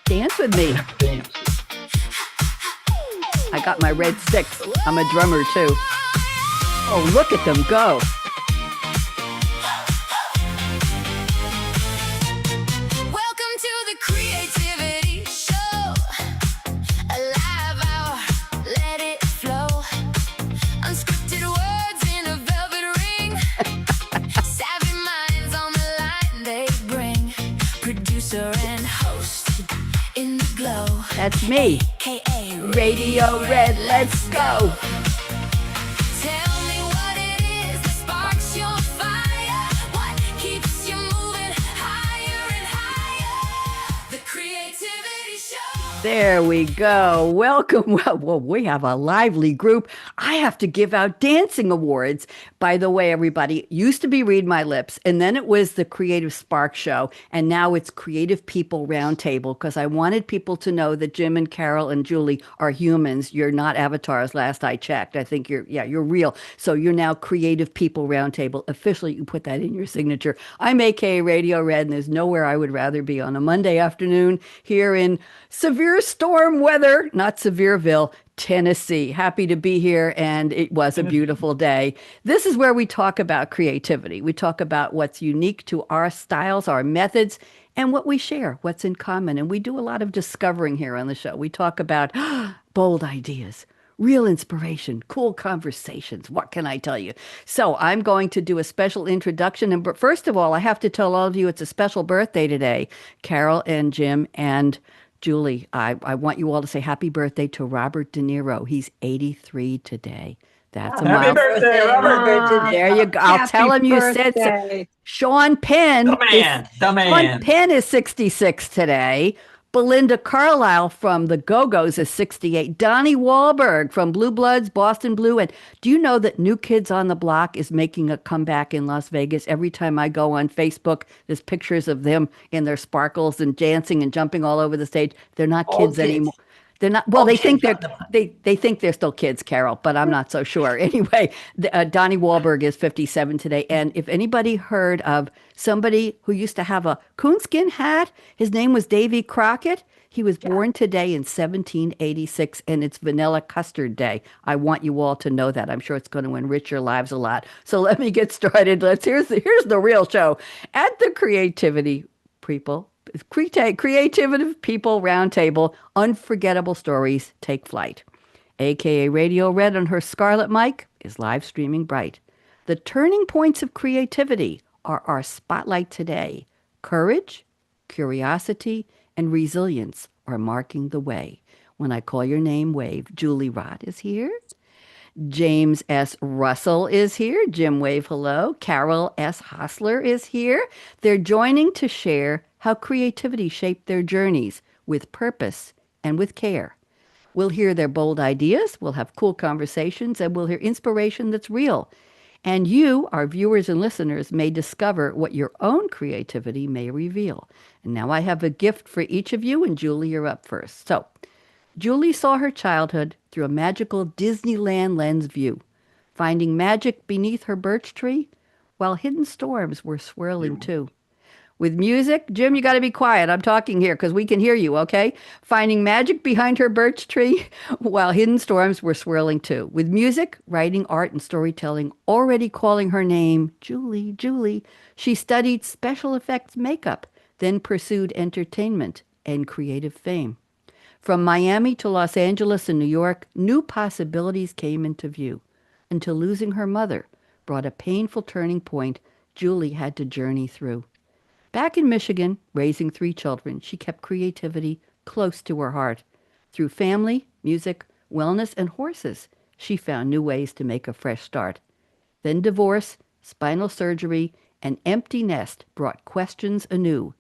Dance with me. I got my red sticks. I'm a drummer too. Oh, look at them go. Welcome to the Creativity Show. A live hour, let it flow. Unscripted words in a velvet ring. Savvy minds on the line they bring. Producer and host in the glow. That's me. Radio Red, let's go. Tell me what it is that sparks your fire. What keeps you moving higher and higher? The Creativity Show. There we go. Welcome. Well, we have a lively group. I have to give out dancing awards. By the way, everybody, it used to be Read My Lips, and then it was the Creative Spark Show, and now it's Creative People Roundtable, because I wanted people to know that Jim and Carol and Julie are humans. You're not avatars, last I checked. I think you're real. So you're now Creative People Roundtable. Officially, you put that in your signature. I'm akaRadioRed, and there's nowhere I would rather be on a Monday afternoon here in severe storm weather, not Sevierville, Tennessee. Happy to be here, and it was a beautiful day. This is where we talk about creativity. We talk about what's unique to our styles, our methods, and what we share, what's in common. And we do a lot of discovering here on the show. We talk about bold ideas, real inspiration, cool conversations. What can I tell you? So I'm going to do a special introduction. And first of all, I have to tell all of you it's a special birthday today. Carol and Jim and Julie, I want you all to say happy birthday to Robert De Niro. He's 83 today. That's a Happy milestone. birthday, Robert. There you go. I'll tell him you said so. Sean Penn. The man. Sean Penn is 66 today. Belinda Carlisle from the Go-Go's is 68. Donnie Wahlberg from Blue Bloods, Boston Blue. And do you know that New Kids on the Block is making a comeback in Las Vegas? Every time I go on Facebook, there's pictures of them in their sparkles and dancing and jumping all over the stage. They're not kids anymore. They're not. Well, they think they think they're still kids, Carol, but I'm not so sure. Anyway, Donnie Wahlberg is 57 today. And if anybody heard of somebody who used to have a coonskin hat, his name was Davy Crockett. He was born today in 1786, and it's Vanilla Custard Day. I want you all to know that. I'm sure it's going to enrich your lives a lot. So let me get started. Here's the real show at the Creativity People Roundtable. Unforgettable stories take flight. akaRadioRed on her Scarlet mic is live streaming bright. The turning points of creativity are our spotlight today. Courage, curiosity, and resilience are marking the way. When I call your name, wave. Julie Rott is here. James S. Russell is here. Jim, wave hello. Carol S. Hosler is here. They're joining to share how creativity shaped their journeys with purpose and with care. We'll hear their bold ideas, we'll have cool conversations, and we'll hear inspiration that's real. And you, our viewers and listeners, may discover what your own creativity may reveal. And now I have a gift for each of you, and Julie, you're up first. So, Julie saw her childhood through a magical Disneyland lens view, finding magic beneath her birch tree while hidden storms were swirling too. With music, Jim, you got to be quiet. I'm talking here because we can hear you, okay? Finding magic behind her birch tree while hidden storms were swirling too. With music, writing, art, and storytelling already calling her name, Julie, Julie, she studied special effects makeup, then pursued entertainment and creative fame. From Miami to Los Angeles and New York, new possibilities came into view until losing her mother brought a painful turning point Julie had to journey through. Back in Michigan, raising 3 children, she kept creativity close to her heart. Through family, music, wellness, and horses, she found new ways to make a fresh start. Then divorce, spinal surgery, and empty nest brought questions anew,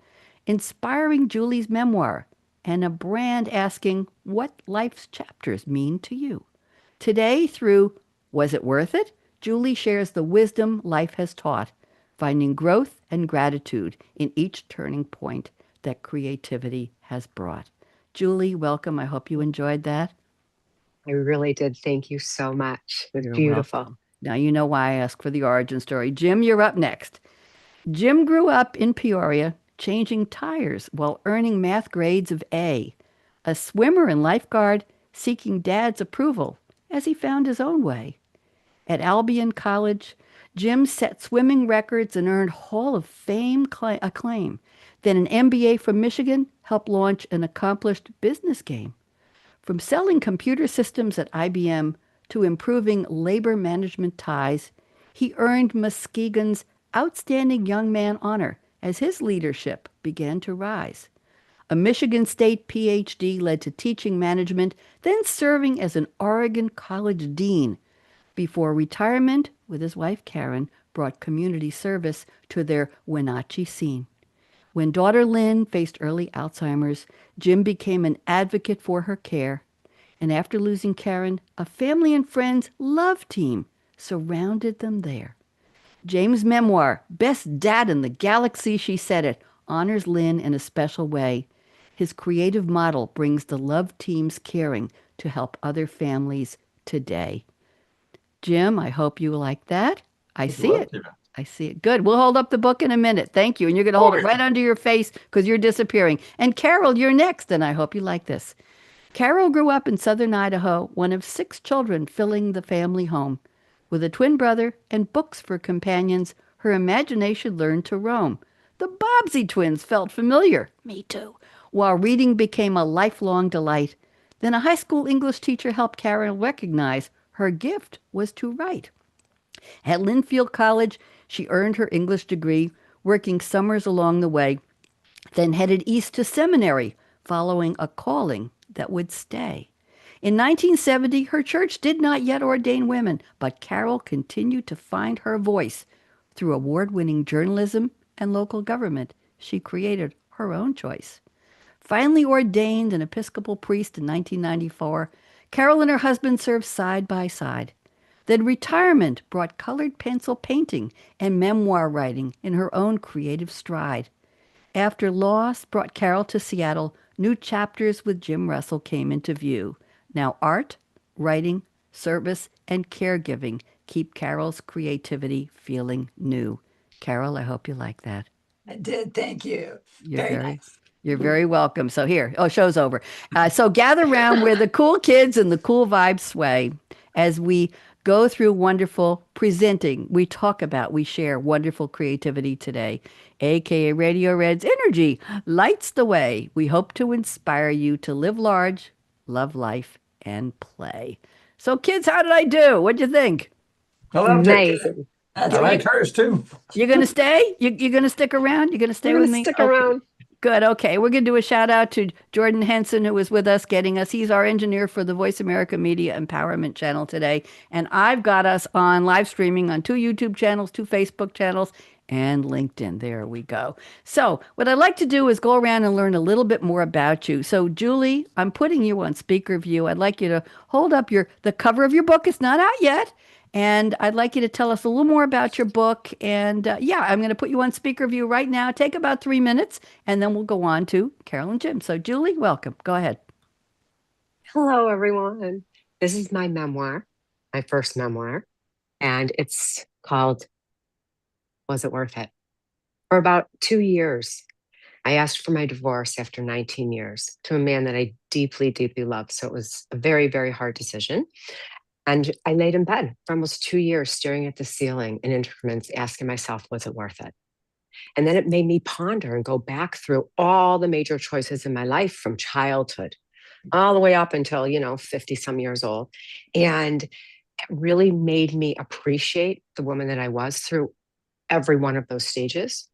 inspiring Julie's memoir and a brand asking what life's chapters mean to you. Today, through Was It Worth It?, Julie shares the wisdom life has taught, finding growth and gratitude in each turning point that creativity has brought. Julie, welcome. I hope you enjoyed that. I really did. Thank you so much. It was You're beautiful. welcome. Now you know why I asked for the origin story. Jim, you're up next. Jim grew up in Peoria changing tires while earning math grades of A, a swimmer and lifeguard seeking dad's approval as he found his own way. At Albion College, Jim set swimming records and earned Hall of Fame acclaim. Then an MBA from Michigan helped launch an accomplished business game. From selling computer systems at IBM to improving labor management ties, he earned Muskegon's Outstanding Young Man honor as his leadership began to rise. A Michigan State PhD led to teaching management, then serving as an Oregon College dean before retirement with his wife Karen brought community service to their Wenatchee scene. When daughter Lynn faced early Alzheimer's, Jim became an advocate for her care. And after losing Karen, a family and friends love team surrounded them there. James' memoir, Best Dad in the Galaxy, She Said It, honors Lynn in a special way. His creative model brings the love team's caring to help other families today. Jim, I hope you like that. I see it. I see it. Good. We'll hold up the book in a minute. Thank you. And you're going to hold it right under your face because you're disappearing. And Carol, you're next, and I hope you like this. Carol grew up in southern Idaho, one of 6 children filling the family home. With a twin brother and books for companions, her imagination learned to roam. The Bobbsey twins felt familiar. Me too. While reading became a lifelong delight. Then a high school English teacher helped Carol recognize her gift was to write. At Linfield College, she earned her English degree, working summers along the way, then headed east to seminary, following a calling that would stay. In 1970, her church did not yet ordain women, but Carol continued to find her voice. Through award-winning journalism and local government, she created her own choice. Finally ordained an Episcopal priest in 1994, Carol and her husband served side by side. Then retirement brought colored pencil painting and memoir writing in her own creative stride. After loss brought Carol to Seattle, new chapters with Jim Russell came into view. Now art, writing, service, and caregiving keep Carol's creativity feeling new. Carol, I hope you like that. I did. Thank you. Very nice. You're very welcome. So here, show's over. So gather around where the cool kids and the cool vibes sway as we go through wonderful presenting. We share wonderful creativity today. akaRadioRed's energy lights the way. We hope to inspire you to live large, love life, and play. So kids, how did I do? What'd you think? I loved Amazing. it. I like hers too. You're going to stay? You're going to stick around? You're going to stay We're with gonna me? stick around. Good. Okay. We're going to do a shout out to Jordan Henson, who was with us getting us. He's our engineer for the Voice America Media Empowerment channel today. And I've got us on live streaming on 2 YouTube channels, 2 Facebook channels, and LinkedIn. There we go. So what I'd like to do is go around and learn a little bit more about you. So Julie, I'm putting you on speaker view. I'd like you to hold up the cover of your book. It's not out yet. And I'd like you to tell us a little more about your book. And I'm going to put you on speaker view right now. Take about 3 minutes, and then we'll go on to Carol and Jim. So Julie, welcome. Go ahead. Hello, everyone. This is my memoir, my first memoir, and it's called Was It Worth It? For about 2 years, I asked for my divorce after 19 years to a man that I deeply, deeply loved. So it was a very, very hard decision. And I laid in bed for almost 2 years, staring at the ceiling in increments, asking myself, was it worth it? And then it made me ponder and go back through all the major choices in my life from childhood all the way up until, 50 some years old. And it really made me appreciate the woman that I was through every one of those stages.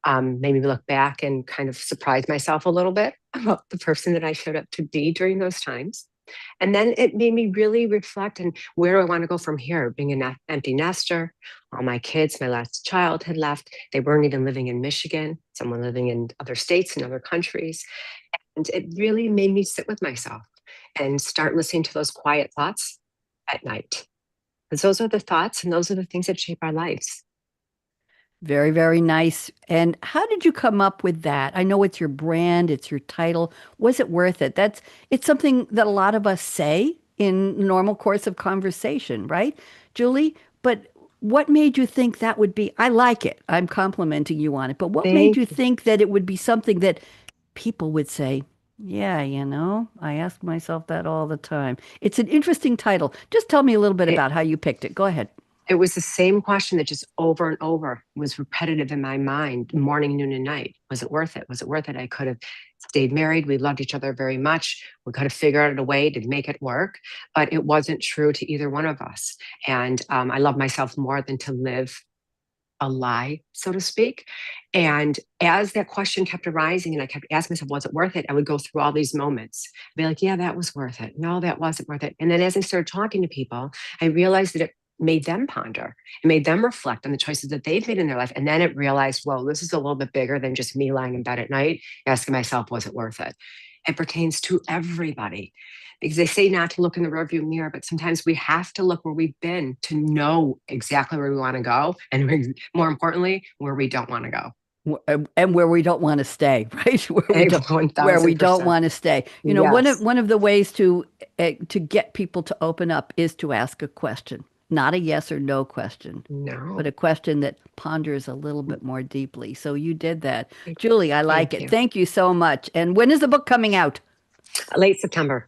Made me look back and kind of surprise myself a little bit about the person that I showed up to be during those times. And then it made me really reflect on where do I want to go from here? Being an empty nester, all my kids, my last child had left. They weren't even living in Michigan, someone living in other states and other countries. And it really made me sit with myself and start listening to those quiet thoughts at night. Because those are the thoughts and those are the things that shape our lives. Very, very nice. And how did you come up with that? I know it's your brand, it's your title. Was it worth it? It's something that a lot of us say in the normal course of conversation, right, Julie? But what made you think that would be? I like it. I'm complimenting you on it. But what made Thank you you. think that it would be something that people would say, yeah, I ask myself that all the time. It's an interesting title. Just tell me a little bit It, about how you picked it. Go ahead. it was the same question that just over and over was repetitive in my mind, morning, noon, and night. Was it worth it? Was it worth it? I could have stayed married. We loved each other very much. We could have figured out a way to make it work, but it wasn't true to either one of us. And I love myself more than to live a lie, so to speak. And as that question kept arising and I kept asking myself, was it worth it? I would go through all these moments. I'd be like, yeah, that was worth it. No, that wasn't worth it. And then as I started talking to people, I realized that it made them ponder. It made them reflect on the choices that they've made in their life. And then it realized, well, this is a little bit bigger than just me lying in bed at night, asking myself, was it worth it? It pertains to everybody because they say not to look in the rearview mirror, but sometimes we have to look where we've been to know exactly where we want to go. And more importantly, where we don't want to go. And where we don't want to stay, right? Where we don't 1000%. want to stay. Yes. One of the ways to get people to open up is to ask a question, not a yes or no question, but No. a question that ponders a little bit more deeply. So you did that. Julie, I like Thank it. you. Thank you so much. And when is the book coming out? Late September.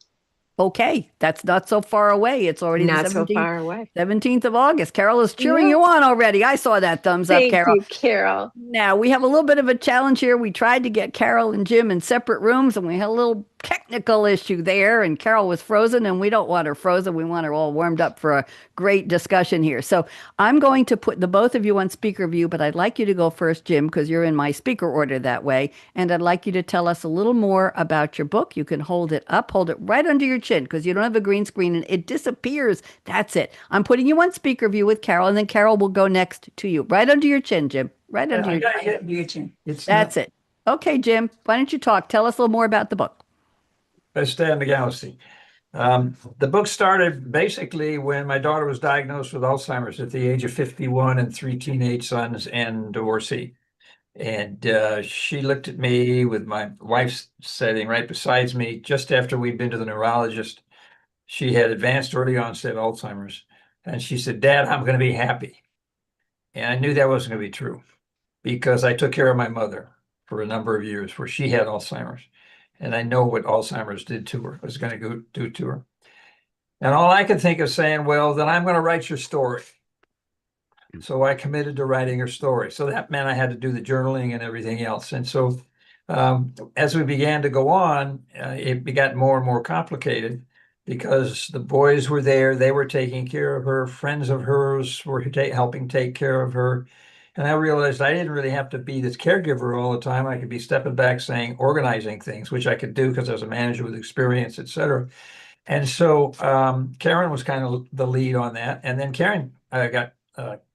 Okay, that's not so far away. It's already the Not so far away. 17th of August. Carol is cheering Yeah. you on already. I saw that thumbs up, Thank Carol. you, Carol. Now, we have a little bit of a challenge here. We tried to get Carol and Jim in separate rooms, and we had a little technical issue there, and Carol was frozen, and we don't want her frozen. We want her all warmed up for a great discussion here. So I'm going to put the both of you on speaker view, but I'd like you to go first, Jim, because you're in my speaker order that way. And I'd like you to tell us a little more about your book. You can hold it up, hold it right under your chin, because you don't have a green screen, and it disappears. That's it. I'm putting you on speaker view with Carol, and then Carol will go next to you. Right under your chin, Jim. Right under I your got chin. it's That's it. Okay, Jim, why don't you talk? Tell us a little more about the book. Best Day in the Galaxy. The book started basically when my daughter was diagnosed with Alzheimer's at the age of 51 and three teenage sons and divorcee. And she looked at me with my wife sitting right beside me just after we'd been to the neurologist. She had advanced early onset Alzheimer's. And she said, Dad, I'm going to be happy. And I knew that wasn't going to be true because I took care of my mother for a number of years where she had Alzheimer's. And I know what Alzheimer's did to her, was going to do to her. And all I could think of saying, well, then I'm going to write your story. So I committed to writing her story. So that meant I had to do the journaling and everything else. And so as we began to go on, it got more and more complicated because the boys were there. They were taking care of her. Friends of hers were helping take care of her. And I realized I didn't really have to be this caregiver all the time. I could be stepping back saying, organizing things, which I could do because I was a manager with experience, et cetera. And so Karen was kind of the lead on that. And then Karen got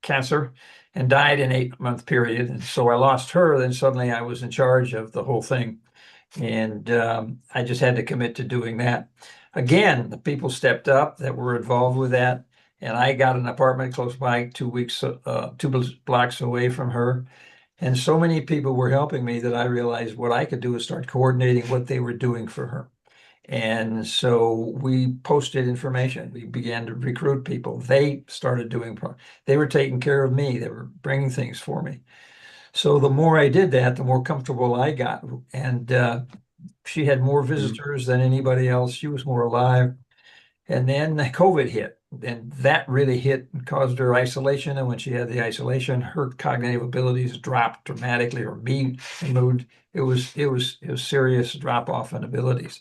cancer and died in 8-month period. And so I lost her. Then suddenly I was in charge of the whole thing. And I just had to commit to doing that. Again, the people stepped up that were involved with that. And I got an apartment close by, 2 blocks away from her. And so many people were helping me that I realized what I could do is start coordinating what they were doing for her. And so we posted information. We began to recruit people. They started they were taking care of me. They were bringing things for me. So the more I did that, the more comfortable I got. And she had more visitors than anybody else. She was more alive. And then COVID hit. And that really hit and caused her isolation. And when she had the isolation, her cognitive abilities dropped dramatically, or mood. It was serious drop off in abilities.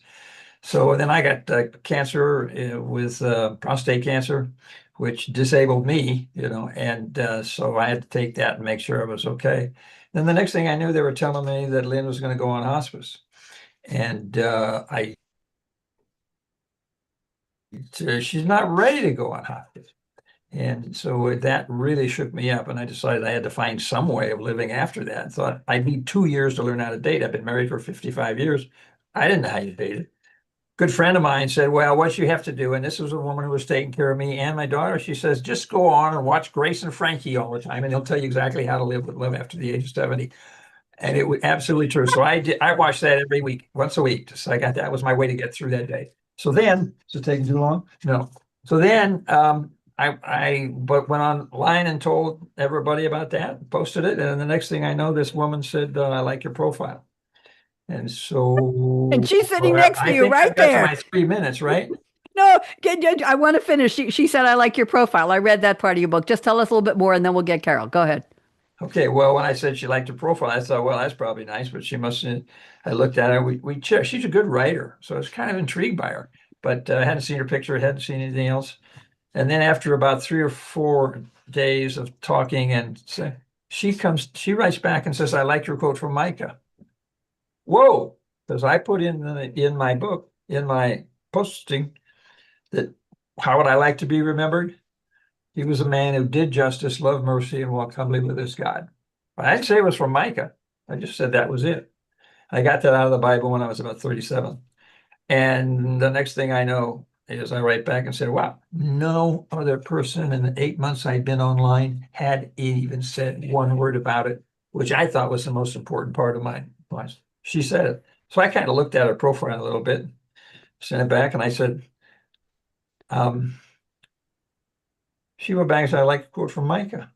So then I got cancer with prostate cancer, which disabled me, and so I had to take that and make sure I was okay. Then the next thing I knew, they were telling me that Lynn was going to go on hospice. And she's not ready to go on hospice. And so that really shook me up. And I decided I had to find some way of living after that. I thought I need 2 years to learn how to date. I've been married for 55 years. I didn't know how you dated. Good friend of mine said, well, what you have to do, and this was a woman who was taking care of me and my daughter, she says, just go on and watch Grace and Frankie all the time, and they'll tell you exactly how to live after the age of 70. And it was absolutely true. So I watched that every week, once a week. So that was my way to get through that day. So then, is it taking too long? No. So then but went online and told everybody about that, posted it, and the next thing I know, this woman said, I like your profile. And so And she's sitting next to I you think right I've got to there. my 3 minutes, right? No, I want to finish. She said, I like your profile. I read that part of your book. Just tell us a little bit more and then we'll get Carol. Go ahead. Okay, well, when I said she liked her profile, I thought, well, that's probably nice, but she must. I looked at her. We checked. She's a good writer, so I was kind of intrigued by her, but I hadn't seen her picture, hadn't seen anything else. And then after about 3 or 4 days of talking, and she writes back and says, "I like your quote from Micah." Whoa, because I put in my book, in my posting, that how would I like to be remembered? He was a man who did justice, loved mercy, and walked humbly with his God. I didn't say it was from Micah. I just said that was it. I got that out of the Bible when I was about 37. And the next thing I know is I write back and say, wow, no other person in the 8 months I'd been online had even said one word about it, which I thought was the most important part of mine. She said it. So I kind of looked at her profile a little bit, sent it back, and I said, she went back and said, I like a quote from Micah.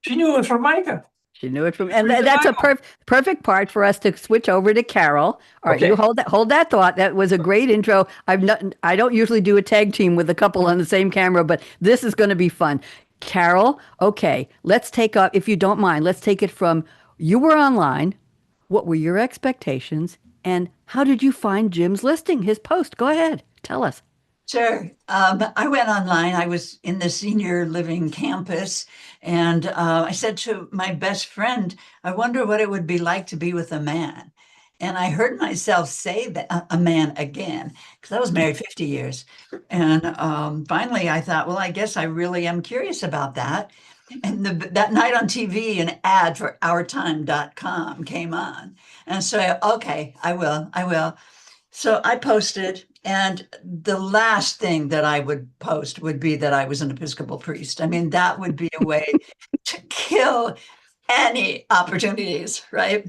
She knew it was from Micah. She knew it from, and that's a perfect part for us to switch over to Carol. All right, Okay. you hold that thought. That was a great intro. I don't usually do a tag team with a couple on the same camera, but this is going to be fun. Carol, okay, let's take up, if you don't mind, let's take it from you were online. What were your expectations, and how did you find Jim's listing, his post? Go ahead, tell us. Sure. I went online. I was in the senior living campus, and I said to my best friend, I wonder what it would be like to be with a man. And I heard myself say that a man again, because I was married 50 years. And finally, I thought, well, I guess I really am curious about that. And that night on TV, an ad for OurTime.com came on. And so, okay, I will. So I posted, and the last thing that I would post would be that I was an Episcopal priest. I mean, that would be a way to kill any opportunities, right?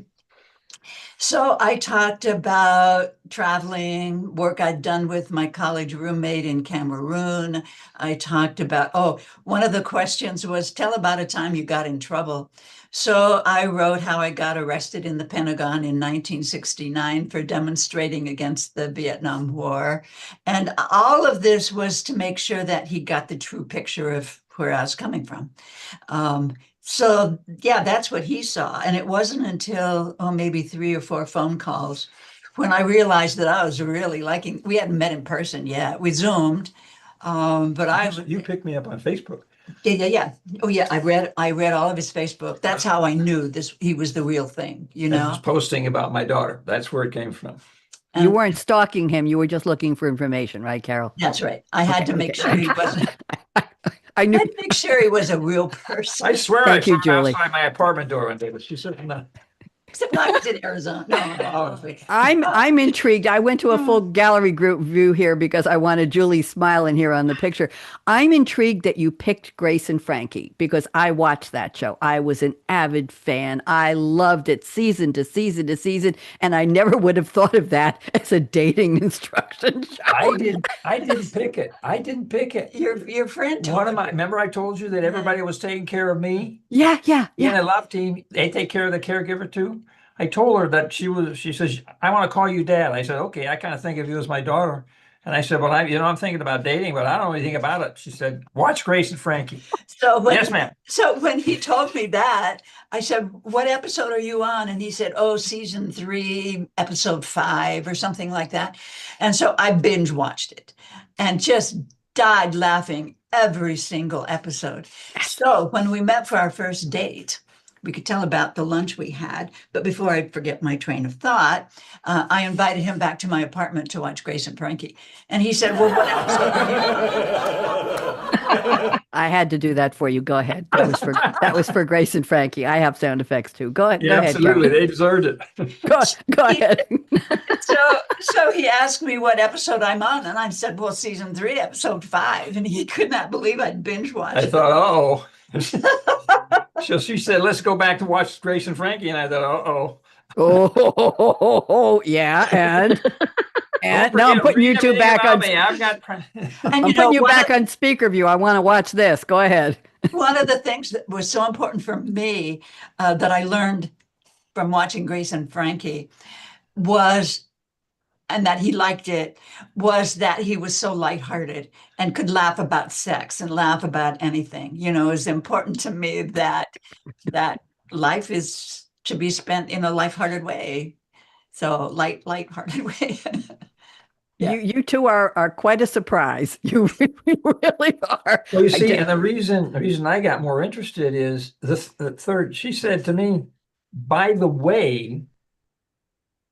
So I talked about traveling, work I'd done with my college roommate in Cameroon. I talked about, one of the questions was, tell about a time you got in trouble. So I wrote how I got arrested in the Pentagon in 1969 for demonstrating against the Vietnam War. And all of this was to make sure that he got the true picture of where I was coming from. So yeah, that's what he saw. And it wasn't until maybe 3 or 4 phone calls when I realized that I was really liking, we hadn't met in person yet. We Zoomed. But You picked me up on Facebook. yeah. Oh yeah, I read all of his Facebook. That's how I knew he was the real thing, you I know. was posting about my daughter. That's where it came from. You weren't stalking him. You were just looking for information, right, Carol? That's right. I had to make sure he wasn't. I knew. I had to make sure he was a real person. I swear Thank I you, saw him Julie. outside my apartment door one day, but she said no. Except when I was in Arizona. No. I'm intrigued. I went to a full gallery group view here because I wanted Julie's smile in here on the picture. I'm intrigued that you picked Grace and Frankie because I watched that show. I was an avid fan. I loved it season to season to season, and I never would have thought of that as a dating instruction show. I didn't pick it. I didn't pick it. Your friend told me. Remember I told you that everybody was taking care of me? Yeah. In a love team, they take care of the caregiver too. I told her that she says, I want to call you dad. I said, okay, I kind of think of you as my daughter. And I said, well, I'm thinking about dating, but I don't know anything about it. She said, watch Grace and Frankie. Yes, ma'am. So when he told me that, I said, what episode are you on? And he said, season 3, episode 5 or something like that. And so I binge watched it and just died laughing every single episode. So when we met for our first date, we could tell about the lunch we had. But before I forget my train of thought, I invited him back to my apartment to watch Grace and Frankie. And he said, well, what episode are you on? I had to do that for you. Go ahead. That was for Grace and Frankie. I have sound effects too. Go ahead. Yeah, go ahead, absolutely. Carol. They deserved it. Go ahead. So he asked me what episode I'm on, and I said, well, season 3, episode 5. And he could not believe I'd binge watched. I thought, So she said, let's go back to watch Grace and Frankie. And I thought, Oh, yeah. And And Don't now I'm forget, putting read you two everything back about on. me. I've got. And I'm you know, putting you back on speaker view. I want to watch this. Go ahead. one of the things that was so important for me that I learned from watching Grace and Frankie was, and that he liked it, was that he was so lighthearted and could laugh about sex and laugh about anything. You know, it's important to me that life is to be spent in a lighthearted way. So lighthearted way. Yeah. You two are quite a surprise. You really are. Well, you I see, get and the reason I got more interested is the third. She said to me, "By the way,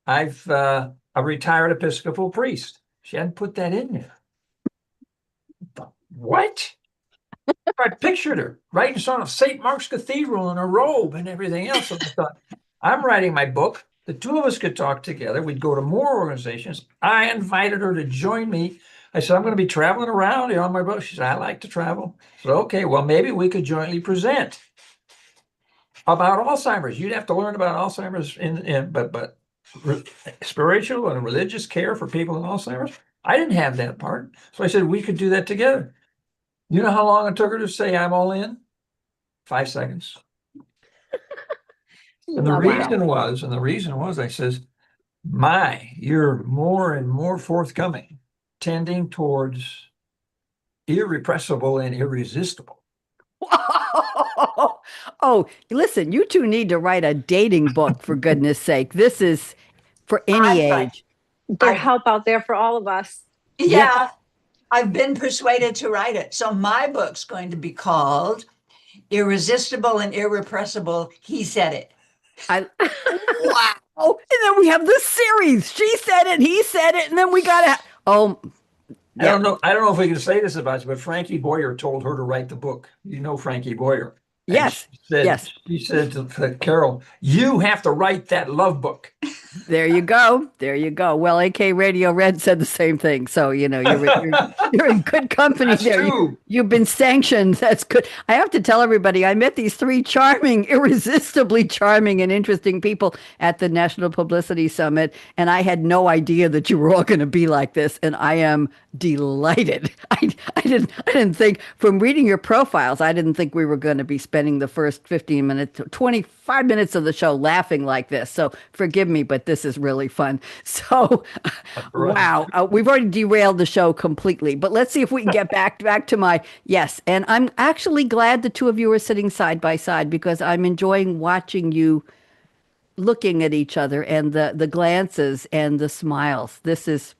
I've a retired Episcopal priest." She hadn't put that in there. What? I pictured her right in front of St. Mark's Cathedral in a robe and everything else. And I thought, I'm writing my book. The two of us could talk together. We'd go to more organizations. I invited her to join me. I said, I'm going to be traveling around on my book. She said, I like to travel. I said, okay, well, maybe we could jointly present about Alzheimer's. You'd have to learn about Alzheimer's but spiritual and religious care for people with Alzheimer's. I didn't have that part. So I said, we could do that together. You know how long it took her to say I'm all in? 5 seconds. And the reason was, I says, you're more and more forthcoming, tending towards irrepressible and irresistible. Oh, listen, you two need to write a dating book for goodness sake. This is for any I've- age. There's help out there for all of us. Yeah, I've been persuaded to write it. So my book's going to be called Irresistible and Irrepressible. He Said It. Wow. And then we have this series. She said it, he said it, and then we got to. Oh, I don't know if we can say this about you, but Frankie Boyer told her to write the book. You know Frankie Boyer. And yes. Yes. She said to Carol, you have to write that love book. There you go. There you go. Well, akaRadioRed said the same thing. So, you're in good company That's there. true. You've been sanctioned. That's good. I have to tell everybody, I met these three charming, irresistibly charming and interesting people at the National Publicity Summit. And I had no idea that you were all going to be like this. And I am delighted. I didn't think, from reading your profiles, I didn't think we were going to be spending the first 15 minutes, 25 minutes of the show laughing like this. So forgive me, but this is really fun. So, Right. wow, we've already derailed the show completely, but let's see if we can get back to my, yes. And I'm actually glad the two of you are sitting side by side because I'm enjoying watching you looking at each other and the glances and the smiles. This is,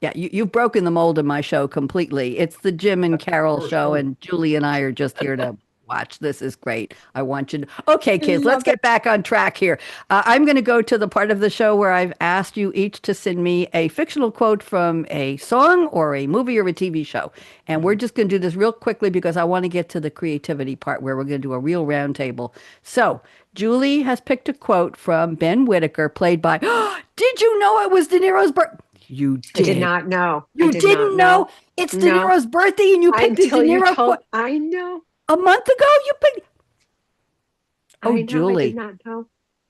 yeah, you've broken the mold of my show completely. It's the Jim and Carol show, and Julie and I are just here to watch. This is great. I want you to. Okay, kids, let's get back on track here. I'm going to go to the part of the show where I've asked you each to send me a fictional quote from a song or a movie or a TV show. And we're just going to do this real quickly because I want to get to the creativity part where we're going to do a real roundtable. So, Julie has picked a quote from Ben Whitaker, played by, did you know it was De Niro's birthday? You did. I did not know. You didn't know? It's De No. Niro's birthday and you picked a De Until you Niro told, quote. I know. A month ago, you picked. I Oh, know, I Julie. did not know.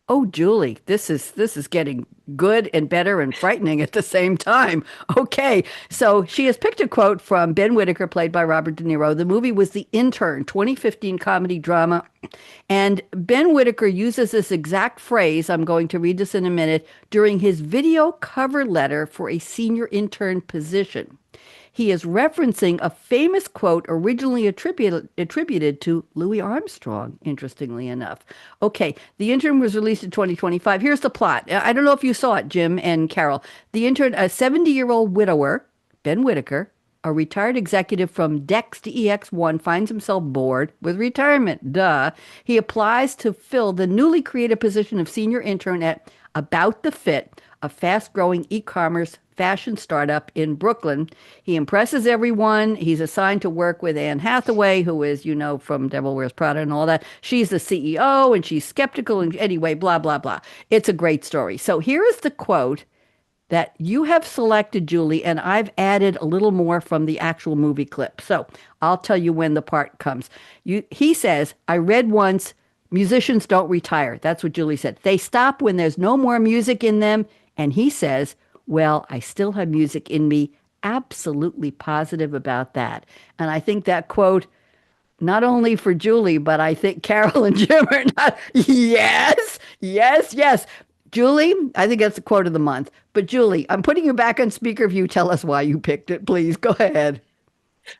Oh, Julie, this is getting good and better and frightening at the same time. Okay, so she has picked a quote from Ben Whitaker, played by Robert De Niro. The movie was The Intern, 2015 comedy drama. And Ben Whitaker uses this exact phrase, I'm going to read this in a minute, during his video cover letter for a senior intern position. He is referencing a famous quote originally attributed to Louis Armstrong, interestingly enough. Okay, The Intern was released in 2025. Here's the plot. I don't know if you saw it, Jim and Carol. The Intern, a 70-year-old widower, Ben Whitaker, a retired executive from DEX to EX1, finds himself bored with retirement. Duh. He applies to fill the newly created position of senior intern at About the Fit, a fast-growing e-commerce fashion startup in Brooklyn. He impresses everyone. He's assigned to work with Anne Hathaway, who is, from Devil Wears Prada and all that. She's the CEO, and she's skeptical. And anyway, blah, blah, blah. It's a great story. So here is the quote that you have selected, Julie, and I've added a little more from the actual movie clip. So I'll tell you when the part comes. He says, I read once, musicians don't retire. That's what Julie said. They stop when there's no more music in them. And he says, Well, I still have music in me. Absolutely positive about that. And I think that quote, not only for Julie, but I think Carol and Jim are not. Yes, yes, yes. Julie, I think that's the quote of the month. But Julie, I'm putting you back on speaker view. Tell us why you picked it, please. Go ahead.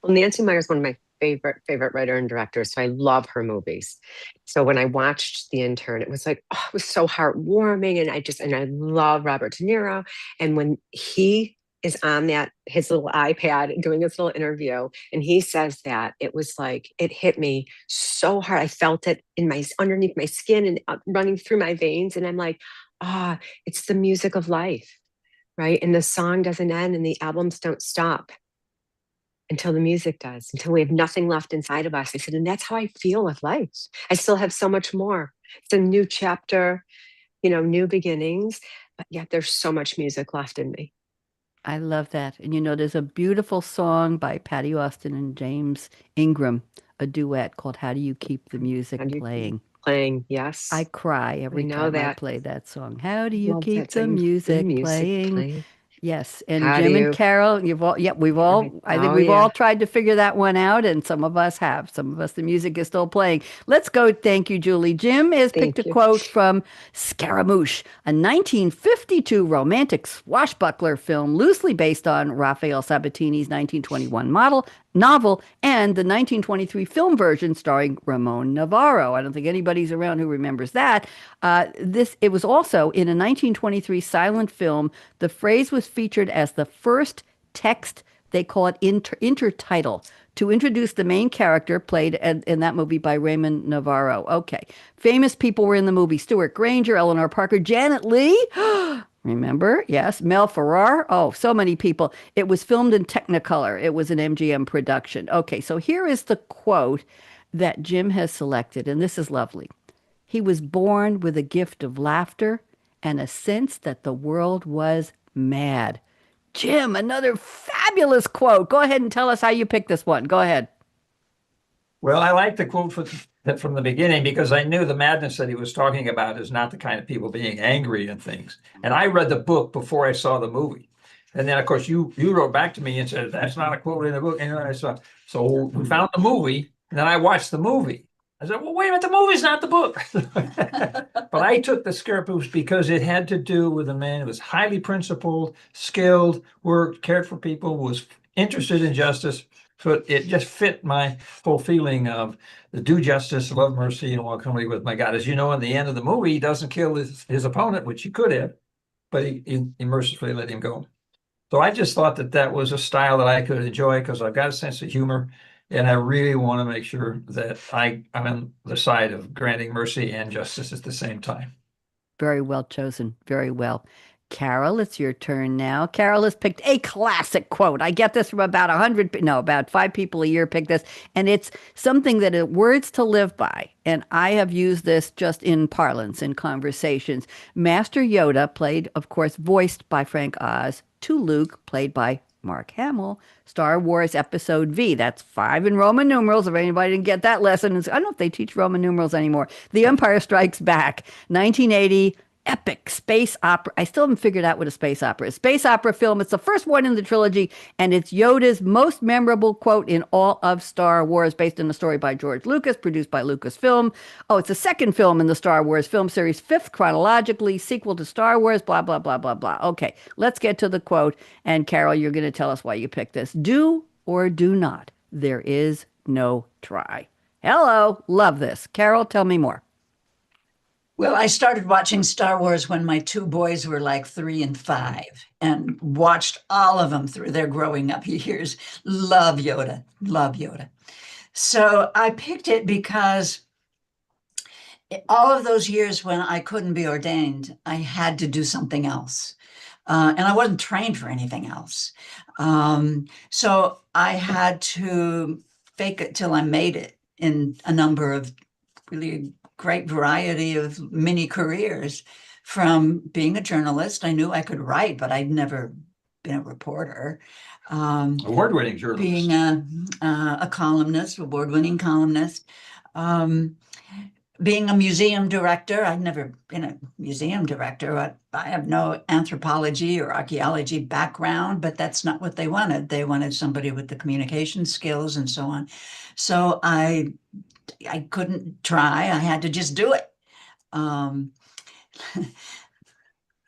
Well, Nancy Meyer's one of my favorite writer and directors, so I love her movies. So when I watched The Intern, it was like, oh, it was so heartwarming, and I love Robert De Niro. And when he is on that his little iPad doing his little interview, and he says that, it was like it hit me so hard. I felt it in my underneath my skin and running through my veins, and I'm like, ah, it's the music of life, right? And the song doesn't end, and the albums don't stop until the music does, until we have nothing left inside of us. I said, and that's how I feel with life. I still have so much more. It's a new chapter, new beginnings, but yet there's so much music left in me. I love that. And there's a beautiful song by Patty Austin and James Ingram, a duet called How Do You Keep the Music And you Playing? playing, I yes. cry I every know time I that. play that song. How do you Love keep that the song. The music music playing? playing. Yes, and How do Jim and you? Carol, we've all, I think Oh, we've all yeah. tried to figure that one out, and some of us have. Some of us, the music is still playing. Let's go. Thank you, Julie. Jim has picked a Thank you. quote from Scaramouche, a 1952 romantic swashbuckler film loosely based on Raphael Sabatini's 1921 novel and the 1923 film version starring Ramon Navarro. I don't think anybody's around who remembers that. It was also in a 1923 silent film. The phrase was featured as the first text. They call it intertitle to introduce the main character played in that movie by Raymond Navarro. Okay, famous people were in the movie: Stuart Granger, Eleanor Parker, Janet Leigh. Remember? Yes. Mel Ferrar. Oh, so many people. It was filmed in Technicolor. It was an MGM production. Okay, so here is the quote that Jim has selected, and this is lovely. He was born with a gift of laughter and a sense that the world was mad. Jim, another fabulous quote. Go ahead and tell us how you picked this one. Go ahead. Well, I like the quote from the beginning because I knew the madness that he was talking about is not the kind of people being angry and things. And I read the book before I saw the movie. And then, of course, you wrote back to me and said, that's not a quote in the book. And I saw, so we found the movie, and then I watched the movie. I said, well, wait a minute, the movie's not the book. But I took the Scaramouche because it had to do with a man who was highly principled, skilled, worked, cared for people, was interested in justice. So it just fit my whole feeling of the do justice, love mercy, and walk humbly with my God. As you know, in the end of the movie, he doesn't kill his opponent, which he could have, but he mercifully let him go. So I just thought that was a style that I could enjoy because I've got a sense of humor, and I really want to make sure that I'm on the side of granting mercy and justice at the same time. Very well chosen. Very well. Carol, it's your turn now. Carol has picked a classic quote. I get this from about 5 people a year pick this, and it's something that are words to live by. And I have used this just in parlance, in conversations. Master Yoda, played, of course, voiced by Frank Oz, to Luke, played by Mark Hamill, Star Wars Episode V. That's 5 in Roman numerals. If anybody didn't get that lesson, I don't know if they teach Roman numerals anymore. The Empire Strikes Back, 1980. Epic space opera. I still haven't figured out what a space opera is. Space opera film. It's the first one in the trilogy, and it's Yoda's most memorable quote in all of Star Wars, based on a story by George Lucas, produced by Lucasfilm. Oh, it's the second film in the Star Wars film series, 5th chronologically, sequel to Star Wars, blah, blah, blah, blah, blah. Okay, let's get to the quote. And Carol, you're going to tell us why you picked this. Do or do not. There is no try. Hello. Love this. Carol, tell me more. Well, I started watching Star Wars when my 2 boys were like 3 and 5 and watched all of them through their growing up years. Love Yoda, love Yoda. So I picked it because all of those years when I couldn't be ordained, I had to do something else. And I wasn't trained for anything else. So I had to fake it till I made it in a number of really great variety of mini careers. From being a journalist, I knew I could write, but I'd never been a reporter. Award-winning journalist. Being a columnist, award-winning columnist. being a museum director, I'd never been a museum director. I have no anthropology or archaeology background, but that's not what they wanted. They wanted somebody with the communication skills and so on. So I couldn't try. I had to just do it.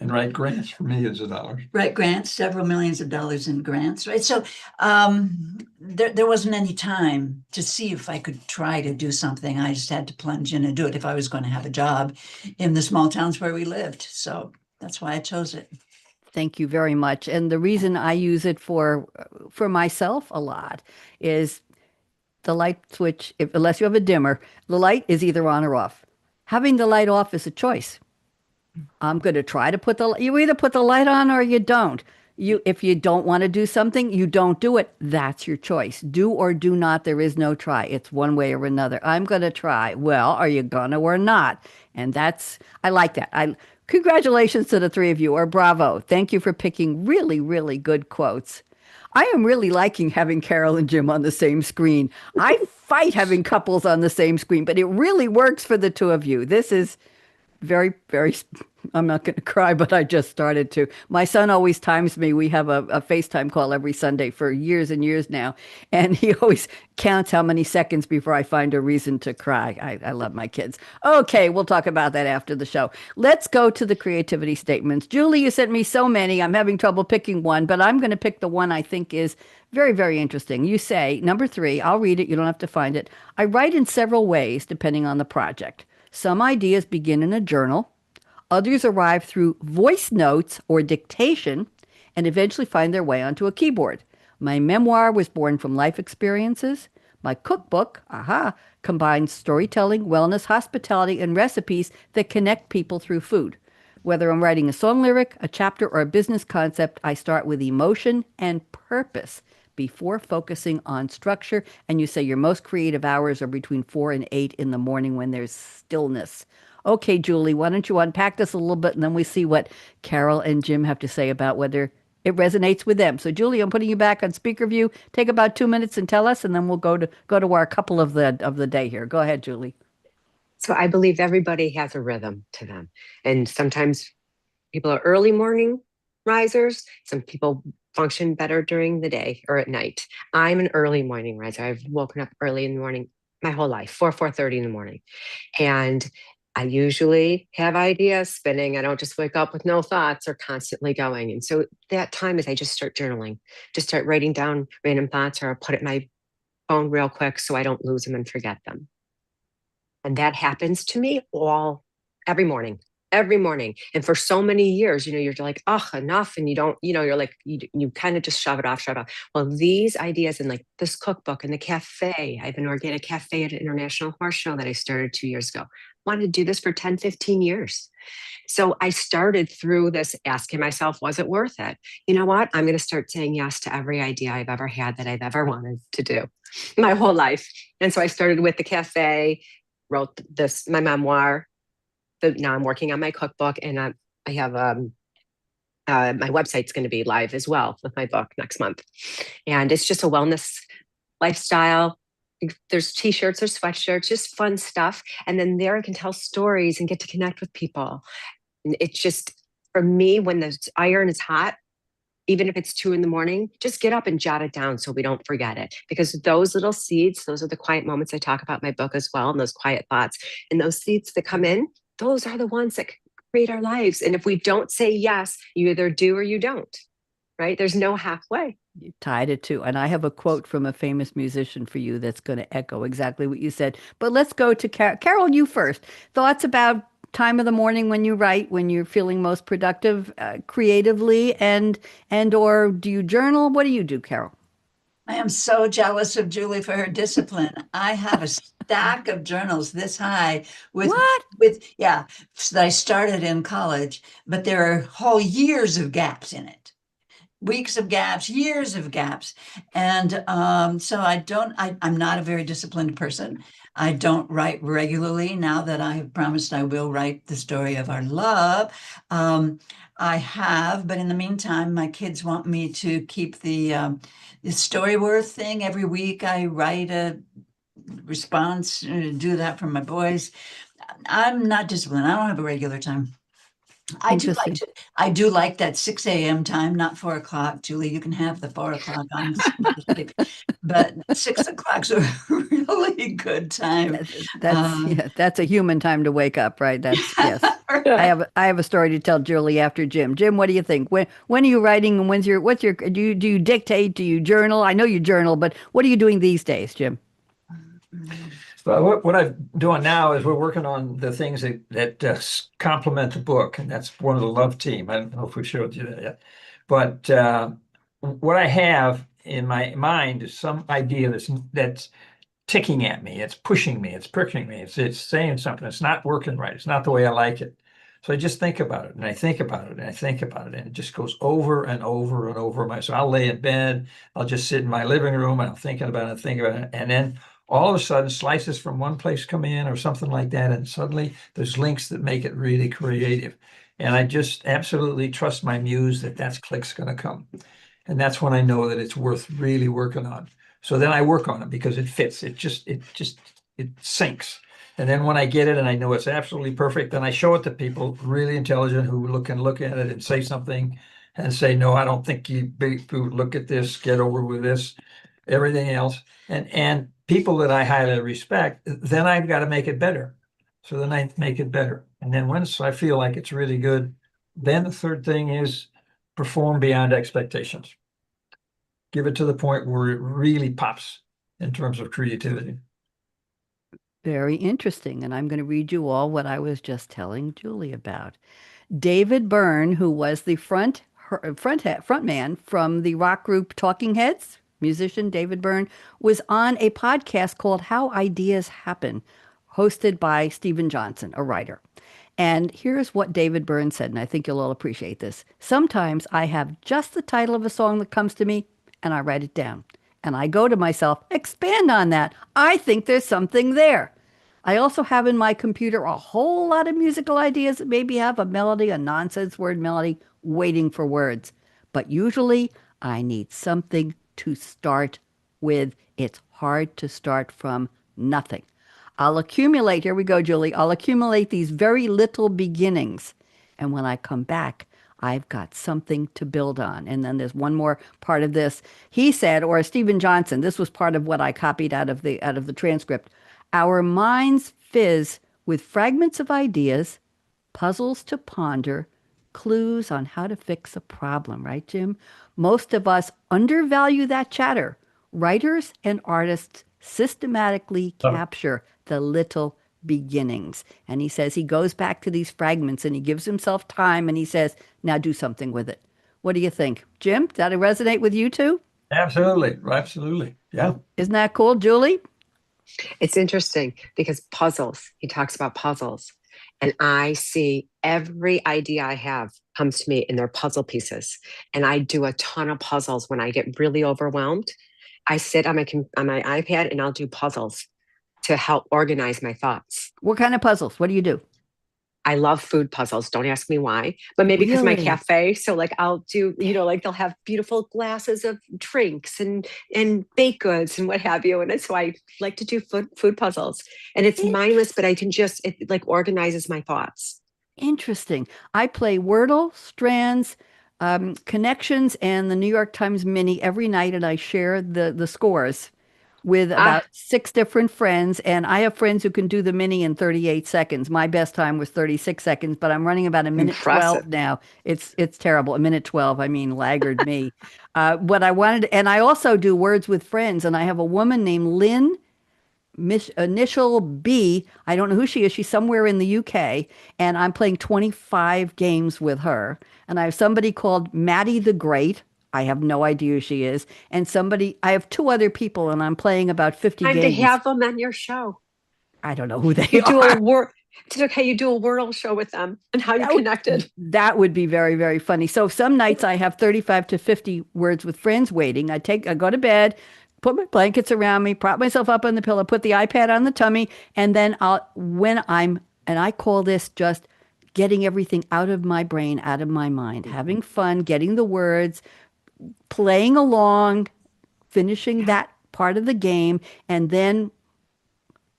And write grants for millions of dollars. Write grants, several millions of dollars in grants, right? So there wasn't any time to see if I could try to do something. I just had to plunge in and do it if I was going to have a job in the small towns where we lived. So that's why I chose it. Thank you very much. And the reason I use it for myself a lot is the light switch, unless you have a dimmer, the light is either on or off. Having the light off is a choice. I'm going to try to you either put the light on or you don't. If you don't want to do something, you don't do it. That's your choice. Do or do not. There is no try. It's one way or another. I'm going to try. Well, are you going to or not? And I like that. Congratulations to the three of you, or bravo. Thank you for picking really, really good quotes. I am really liking having Carol and Jim on the same screen. I fight having couples on the same screen, but it really works for the two of you. This is very, very, I'm not going to cry, but I just started to. My son always times me. We have a FaceTime call every Sunday for years and years now. And he always counts how many seconds before I find a reason to cry. I love my kids. Okay, we'll talk about that after the show. Let's go to the creativity statements. Julie, you sent me so many. I'm having trouble picking one, but I'm going to pick the one I think is very, very interesting. You say, number 3, I'll read it. You don't have to find it. I write in several ways depending on the project. Some ideas begin in a journal. Others arrive through voice notes or dictation and eventually find their way onto a keyboard. My memoir was born from life experiences. My cookbook, combines storytelling, wellness, hospitality, and recipes that connect people through food. Whether I'm writing a song lyric, a chapter, or a business concept, I start with emotion and purpose before focusing on structure. And you say your most creative hours are between 4 and 8 in the morning when there's stillness. Okay, Julie, why don't you unpack this a little bit and then we see what Carol and Jim have to say about whether it resonates with them. So, Julie, I'm putting you back on speaker view. Take about 2 minutes and tell us, and then we'll go to our couple of the day here. Go ahead, Julie. So I believe everybody has a rhythm to them. And sometimes people are early morning risers. Some people function better during the day or at night. I'm an early morning riser. I've woken up early in the morning my whole life, 4:30 in the morning. And I usually have ideas spinning. I don't just wake up with no thoughts or constantly going. And so that time is I just start journaling, just start writing down random thoughts, or I'll put it in my phone real quick so I don't lose them and forget them. And that happens to me every morning. And for so many years, you're like, oh, enough. And you don't, you're like, you kind of just shove it off. Well, these ideas and like this cookbook and the cafe, I have an organic cafe at an international horse show that I started 2 years ago. Wanted to do this for 10, 15 years. So I started through this asking myself, was it worth it? You know what? I'm going to start saying yes to every idea I've ever had that I've ever wanted to do my whole life. And so I started with the cafe, wrote my memoir. Now I'm working on my cookbook, and I have my website's going to be live as well with my book next month. And it's just a wellness lifestyle. There's t-shirts, there's sweatshirts, just fun stuff. And then there I can tell stories and get to connect with people. And it's just, for me, when the iron is hot, even if it's 2 a.m, just get up and jot it down so we don't forget it. Because those little seeds, those are the quiet moments I talk about in my book as well, and those quiet thoughts. And those seeds that come in, those are the ones that create our lives. And if we don't say yes, you either do or you don't, right? There's no halfway. You tied it too. And I have a quote from a famous musician for you that's going to echo exactly what you said. But let's go to Carol, you first. Thoughts about time of the morning when you write, when you're feeling most productive creatively, and or do you journal? What do you do, Carol? I am so jealous of Julie for her discipline. I have a stack of journals this high that I started in college, but there are whole years of gaps in it. Weeks of gaps, years of gaps. And so I'm not a very disciplined person. I don't write regularly now that I have promised I will write the story of our love. I have, but in the meantime, my kids want me to keep the Storyworth thing. Every week I write a response, do that for my boys. I'm not disciplined. I don't have a regular time. Interesting. I do like that 6 a.m. time, not 4 o'clock. Julie, you can have the 4 o'clock on sleep, but 6 o'clock's a really good time. That's a human time to wake up, right? That's yes. Right. I have a story to tell Julie after Jim. Jim, what do you think? When are you writing and what's your do you dictate? Do you journal? I know you journal, but what are you doing these days, Jim? But what I'm doing now is we're working on the things that complement the book, and that's one of the love team. I don't know if we showed you that yet, but what I have in my mind is some idea that's ticking at me. It's pushing me. It's pricking me. It's saying something. It's not working right. It's not the way I like it. So I just think about it, and I think about it, and I think about it, and it just goes over and over and over. So I'll lay in bed. I'll just sit in my living room, and I'm thinking about it, thinking about it, and then all of a sudden slices from one place come in or something like that, and suddenly there's links that make it really creative. And I just absolutely trust my muse that click's going to come. And that's when I know that it's worth really working on. So then I work on it because it fits. It sinks. And then when I get it and I know it's absolutely perfect, then I show it to people really intelligent who can look at it and say something and say, no, I don't think you look at this, get over with this, everything else. And people that I highly respect, then I've got to make it better. So then I make it better. And then once I feel like it's really good, then the third thing is perform beyond expectations. Give it to the point where it really pops in terms of creativity. Very interesting. And I'm going to read you all what I was just telling Julie about. David Byrne, who was the front man from the rock group Talking Heads, musician David Byrne, was on a podcast called How Ideas Happen, hosted by Stephen Johnson, a writer. And here's what David Byrne said, and I think you'll all appreciate this. Sometimes I have just the title of a song that comes to me, and I write it down. And I go to myself, expand on that. I think there's something there. I also have in my computer a whole lot of musical ideas that maybe have a melody, a nonsense word melody, waiting for words. But usually I need something to start with. It's hard to start from nothing. I'll accumulate, here we go, Julie. I'll accumulate these very little beginnings. And when I come back, I've got something to build on. And then there's one more part of this. He said, or Stephen Johnson, this was part of what I copied out of the transcript. Our minds fizz with fragments of ideas, puzzles to ponder, clues on how to fix a problem, right, Jim? Most of us undervalue that chatter. Writers and artists systematically capture the little beginnings. And he says he goes back to these fragments and he gives himself time and he says, now do something with it. What do you think? Jim, does that resonate with you too? Absolutely. Absolutely. Yeah. Isn't that cool, Julie? It's interesting because puzzles, he talks about puzzles. And I see every idea I have comes to me in their puzzle pieces. And I do a ton of puzzles when I get really overwhelmed. I sit on my iPad and I'll do puzzles to help organize my thoughts. What kind of puzzles? What do you do? I love food puzzles. Don't ask me why, but maybe because my Really? cafe. So like I'll do, like they'll have beautiful glasses of drinks and baked goods and what have you. And so I like to do food puzzles, and it's mindless, but I can it like organizes my thoughts. Interesting. I play Wordle, Strands, Connections, and the New York Times Mini every night, and I share the scores with about 6 different friends. And I have friends who can do the Mini in 38 seconds. My best time was 36 seconds, but I'm running about a minute 12 now. It's terrible. A minute 12. I mean, laggard me. What I wanted, and I also do Words with Friends, and I have a woman named Lynn. Initial B. I don't know who she is. She's somewhere in the UK, and I'm playing 25 games with her. And I have somebody called Maddie the Great. I have no idea who she is. And I have 2 other people, and I'm playing about 50 Time games. to have them on your show. I don't know who they You do are. It's okay. You do a Wordle show with them and how you connected. That would be very, very funny. So some nights I have 35 to 50 Words with Friends waiting. I go to bed, put my blankets around me, prop myself up on the pillow, put the iPad on the tummy, and then I call this just getting everything out of my brain, out of my mind, having fun, getting the words, playing along, finishing that part of the game, and then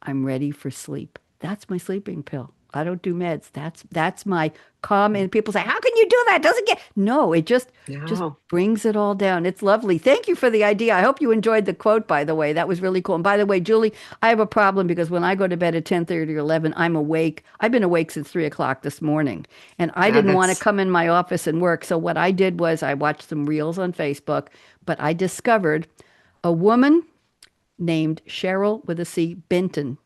I'm ready for sleep. That's my sleeping pill. I don't do meds. That's my calm. And people say, "How can you do that? Doesn't get." No, it just No. brings it all down. It's lovely. Thank you for the idea. I hope you enjoyed the quote, by the way. That was really cool. And by the way, Julie, I have a problem because when I go to bed at 10:30 or 11, I'm awake. I've been awake since 3 o'clock this morning, and I Yeah, didn't want to that's come in my office and work. So what I did was I watched some reels on Facebook, but I discovered a woman named Cheryl with a C Benton,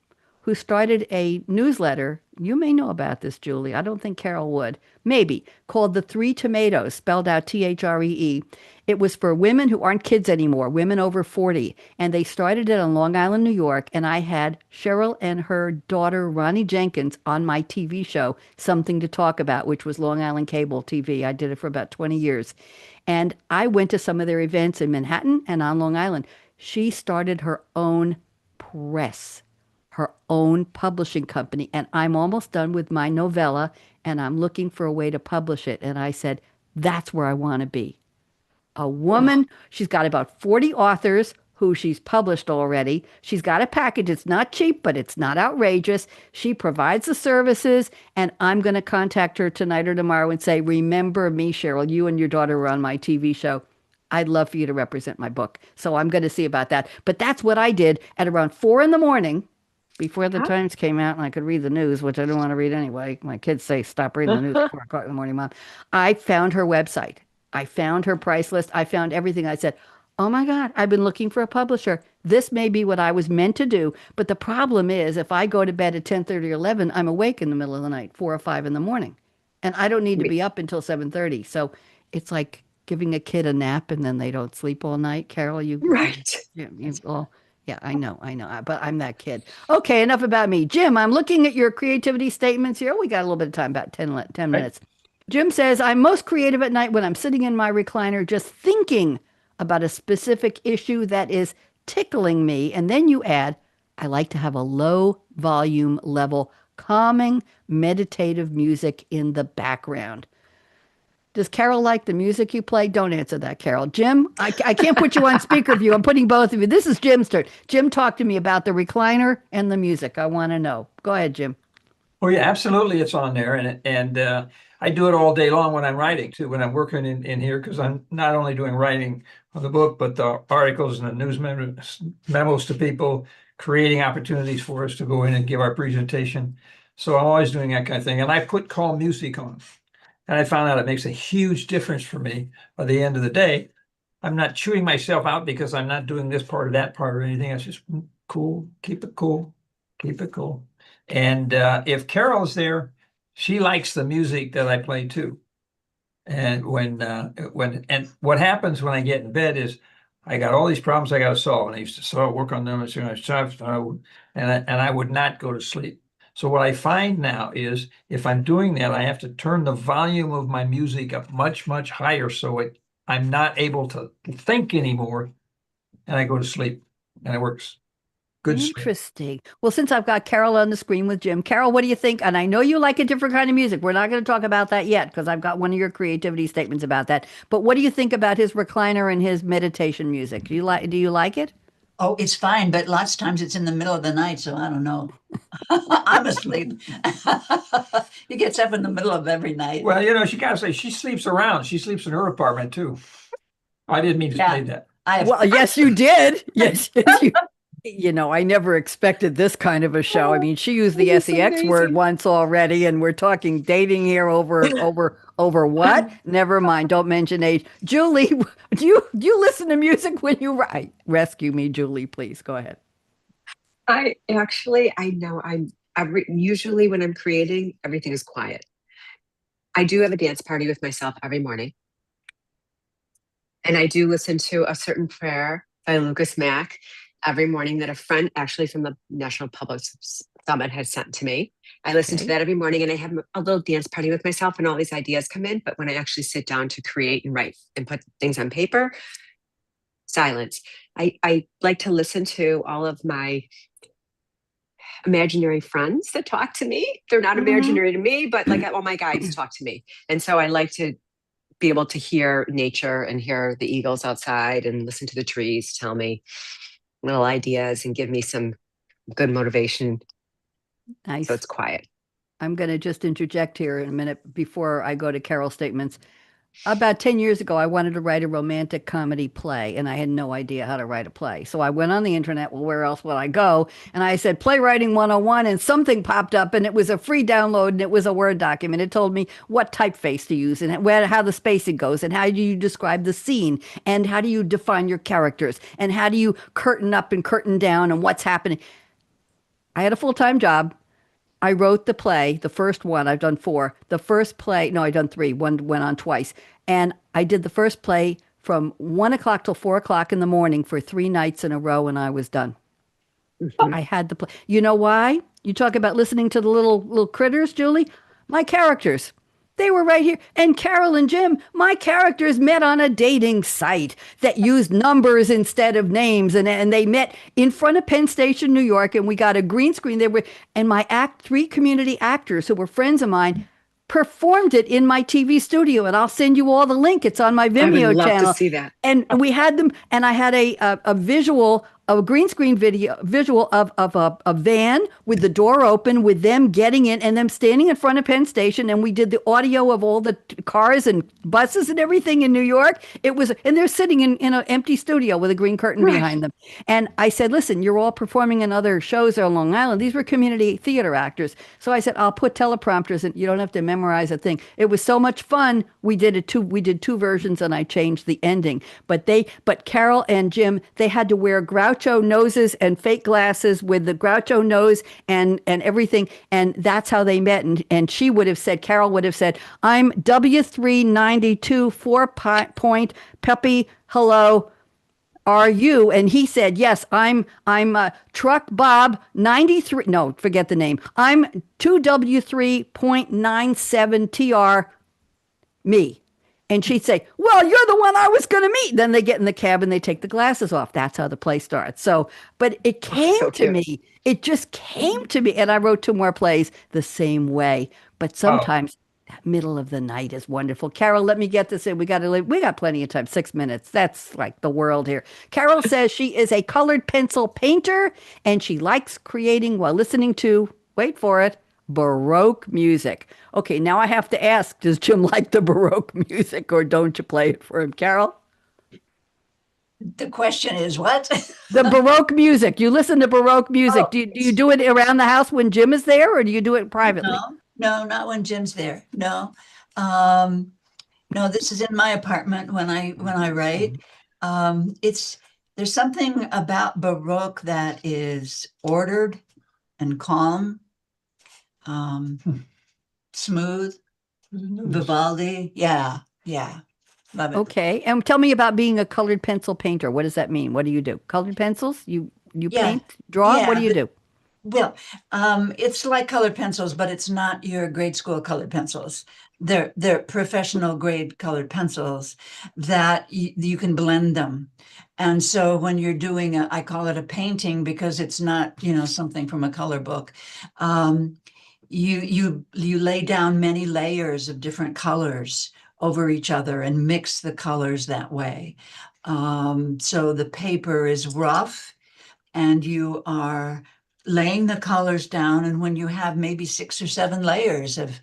who started a newsletter. You may know about this, Julie. I don't think Carol would. Maybe, called The Three Tomatoes, spelled out Three. It was for women who aren't kids anymore, women over 40. And they started it on Long Island, New York. And I had Cheryl and her daughter, Ronnie Jenkins, on my TV show, Something to Talk About, which was Long Island Cable TV. I did it for about 20 years. And I went to some of their events in Manhattan and on Long Island. She started her own press, her own publishing company. And I'm almost done with my novella and I'm looking for a way to publish it. And I said, that's where I want to be. A woman, she's got about 40 authors who she's published already. She's got a package. It's not cheap, but it's not outrageous. She provides the services, and I'm going to contact her tonight or tomorrow and say, remember me, Cheryl, you and your daughter were on my TV show. I'd love for you to represent my book. So I'm going to see about that. But that's what I did at around 4 in the morning before the how Times came out and I could read the news, which I don't want to read anyway. My kids say, stop reading the news at 4 o'clock in the morning, Mom. I found her website. I found her price list. I found everything. I said, oh my God, I've been looking for a publisher. This may be what I was meant to do. But the problem is, if I go to bed at 10:30 or 11, I'm awake in the middle of the night, 4 or 5 in the morning. And I don't need to me- be up until 7:30. So it's like giving a kid a nap and then they don't sleep all night. Carol, right. well, yeah, I know, but I'm that kid. Okay, enough about me. Jim, I'm looking at your creativity statements here. We got a little bit of time, about 10 Right. minutes. Jim says, I'm most creative at night when I'm sitting in my recliner just thinking about a specific issue that is tickling me. And then you add, I like to have a low volume level, calming, meditative music in the background. Does Carol like the music you play? Don't answer that, Carol. Jim, I can't put you on speaker view. I'm putting both of you. This is Jim's turn. Jim, talk to me about the recliner and the music. I want to know. Go ahead, Jim. Oh yeah, absolutely. It's on there, and I do it all day long when I'm writing too. When I'm working in here, because I'm not only doing writing on the book, but the articles and the news memos to people, creating opportunities for us to go in and give our presentation. So I'm always doing that kind of thing, and I put calm music on, and I found out it makes a huge difference for me. By the end of the day, I'm not chewing myself out because I'm not doing this part or that part or anything. It's just cool, keep it cool, keep it cool. And if Carol's there, she likes the music that I play too. And when what happens when I get in bed is I got all these problems I got to solve, and I used to work on them as soon as I would not go to sleep. So what I find now is if I'm doing that, I have to turn the volume of my music up much, much higher so I'm not able to think anymore, and I go to sleep, and it works. Good sleep. Interesting. Well, since I've got Carol on the screen with Jim, Carol, what do you think? And I know you like a different kind of music. We're not going to talk about that yet because I've got one of your creativity statements about that. But what do you think about his recliner and his meditation music? Do you like it? Oh, it's fine, but lots of times it's in the middle of the night, so I don't know. I'm asleep. He gets up in the middle of every night. Well, she gotta say she sleeps around. She sleeps in her apartment too. I didn't mean to say that. I have Well, yes, you did. Yes, yes, you. I never expected this kind of a show. I mean, she used the That is sex word amazing. once already, and we're talking dating here over what? Never mind. Don't mention age. Julie, do you listen to music when you write? Rescue me, Julie, please. Go ahead. I know usually when I'm creating, everything is quiet. I do have a dance party with myself every morning. And I do listen to a certain prayer by Lucas Mack every morning that a friend actually from the National Public Summit had sent to me. I listen to Okay. that every morning and I have a little dance party with myself and all these ideas come in. But when I actually sit down to create and write and put things on paper, silence. I like to listen to all of my imaginary friends that talk to me. They're not imaginary to me, but like all my guides talk to me. And so I like to be able to hear nature and hear the eagles outside and listen to the trees tell me little ideas and give me some good motivation Nice. So it's quiet. I'm going to just interject here in a minute before I go to Carol's statements. About 10 years ago, I wanted to write a romantic comedy play, and I had no idea how to write a play. So I went on the internet. Well, where else would I go? And I said, Playwriting 101, and something popped up, and it was a free download, and it was a Word document. It told me what typeface to use, and how the spacing goes, and how do you describe the scene, and how do you define your characters, and how do you curtain up and curtain down, and what's happening. I had a full-time job. I wrote the play, the first one. I've done four. The first play, no, I've done three. One went on twice. And I did the first play from 1 o'clock till 4 o'clock in the morning for 3 nights in a row, and I was done. I had the play. You know why? You talk about listening to the little critters, Julie. My characters. They were right here. And Carol and Jim, my characters met on a dating site that used numbers instead of names. And they met in front of Penn Station, New York, and we got a green screen. And my 3 community actors who were friends of mine performed it in my TV studio. And I'll send you all the link. It's on my Vimeo I would love channel. to see that. And we had them, and I had a visual, a green screen visual of a van with the door open, with them getting in and them standing in front of Penn Station. And we did the audio of all the cars and buses and everything in New York. And they're sitting in an empty studio with a green curtain behind them. And I said, listen, you're all performing in other shows on Long Island. These were community theater actors. So I said, I'll put teleprompters and you don't have to memorize a thing. It was so much fun. We did 2 versions, and I changed the ending. But Carol and Jim, they had to wear Groucho noses and fake glasses with the Groucho nose and everything. And that's how they met. And she would have said, Carol would have said, I'm W392 4-point Peppy. Hello. Are you? And he said, yes, I'm Truck Bob 93. No, forget the name. I'm 2W3.97 TR me. And she'd say, well, you're the one I was going to meet. Then they get in the cab and they take the glasses off. That's how the play starts. So, but it came to me. It just came to me. And I wrote 2 more plays the same way. But sometimes that middle of the night is wonderful. Carol, let me get this in. We got plenty of time. 6 minutes. That's like the world here. Carol says she is a colored pencil painter, and she likes creating while listening to, wait for it, Baroque music. Okay, now I have to ask, does Jim like the Baroque music, or don't you play it for him, Carol? The question is what? The Baroque music. You listen to Baroque music. Oh. Do you do it around the house when Jim is there, or do you do it privately? No, not when Jim's there. No. No, this is in my apartment when I write. There's something about Baroque that is ordered and calm. Smooth, Vivaldi. Yeah. Love it. Okay. And tell me about being a colored pencil painter. What does that mean? What do you do? Colored pencils? You paint, draw? What do you do? Well, it's like colored pencils, but it's not your grade school colored pencils. They're professional grade colored pencils that you can blend them. And so when you're doing I call it a painting because it's not, something from a color book. You lay down many layers of different colors over each other and mix the colors that way. So the paper is rough and you are laying the colors down. And when you have maybe 6 or 7 layers of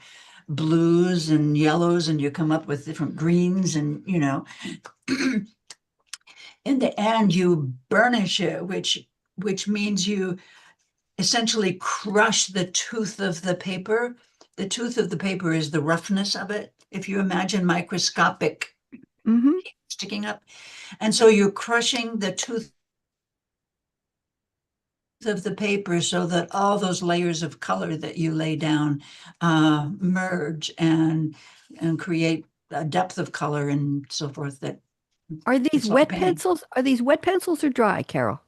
blues and yellows, and you come up with different greens and, in the end you burnish it, which means you essentially crush the tooth of the paper. The tooth of the paper is the roughness of it. If you imagine microscopic sticking up. And so you're crushing the tooth of the paper so that all those layers of color that you lay down merge and create a depth of color and so forth. Are these wet pencils? Are these wet pencils or dry, Carol?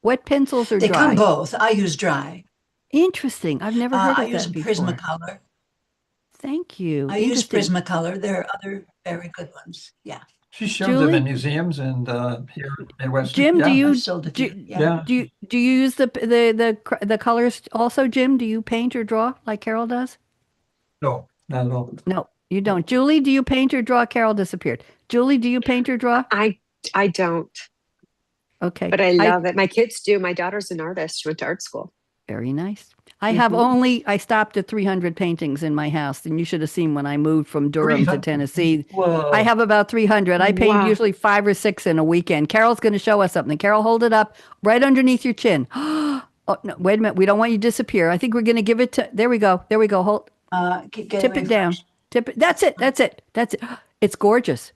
Wet pencils or dry? They come both. I use dry. Interesting. I've never heard of that before. I use Prismacolor. Thank you. I use Prismacolor. There are other very good ones. Yeah. She showed them in museums and here in West. Jim, yeah. do you use the colors also, Jim? Do you paint or draw like Carol does? No, not at all. No, you don't. Julie, do you paint or draw? Carol disappeared. Julie, do you paint or draw? I don't. Okay. But I love it. My kids do. My daughter's an artist. She went to art school. Very nice. I stopped at 300 paintings in my house, and you should have seen when I moved from Durham to 300. Tennessee. Whoa. I have about 300. I paint Wow. usually 5 or 6 in a weekend. Carol's going to show us something. Carol, hold it up right underneath your chin. Oh, no, wait a minute. We don't want you to disappear. I think we're going to give it to, there we go. There we go. Hold, Keep tip going. it down. Tip it. That's it. That's it. That's it. It's gorgeous.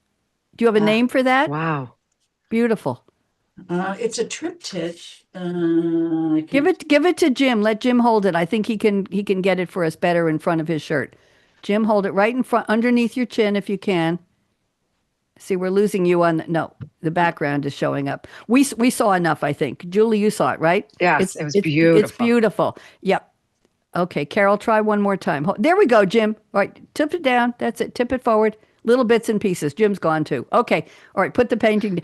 Do you have a name for that? Wow. Beautiful. It's a triptych. Give it to Jim. Let Jim hold it. I think he can get it for us better in front of his shirt. Jim, hold it right in front underneath your chin if you can. See, we're losing you on no, the background is showing up. We saw enough, I think. Julie, you saw it, right? Yes, it was It's beautiful. beautiful. Yep. Okay, Carol, try one more time. There we go, Jim. All right, tip it down. That's it. Tip it forward. Little bits and pieces. Jim's gone too. Okay. All right, put the painting.